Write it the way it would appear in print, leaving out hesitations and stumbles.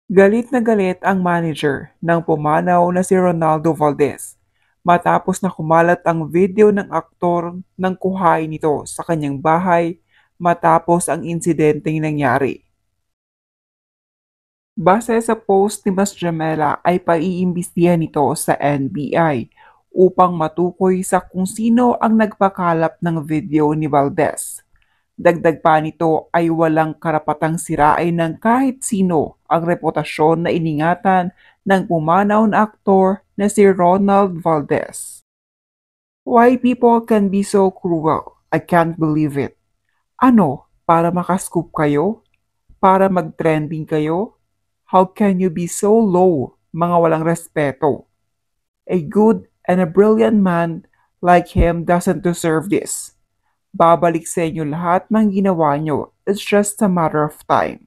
Galit na galit ang manager ng pumanaw na si Ronaldo Valdez matapos na kumalat ang video ng aktor ng kuhain nito sa kanyang bahay matapos ang insidenteng nangyari. Base sa post ni Mas Jamela ay paiimbestigahan nito sa NBI upang matukoy sa kung sino ang nagpakalap ng video ni Valdez. Dagdag pa nito ay walang karapatang sirain ng kahit sino ang reputasyon na iningatan ng pumanaw na aktor na si Ronald Valdez. Why people can be so cruel? I can't believe it. Ano, para makascoop kayo? Para mag-trending kayo? How can you be so low, mga walang respeto? A good and a brilliant man like him doesn't deserve this. Babalik sa inyo lahat ng ginawa nyo. It's just a matter of time.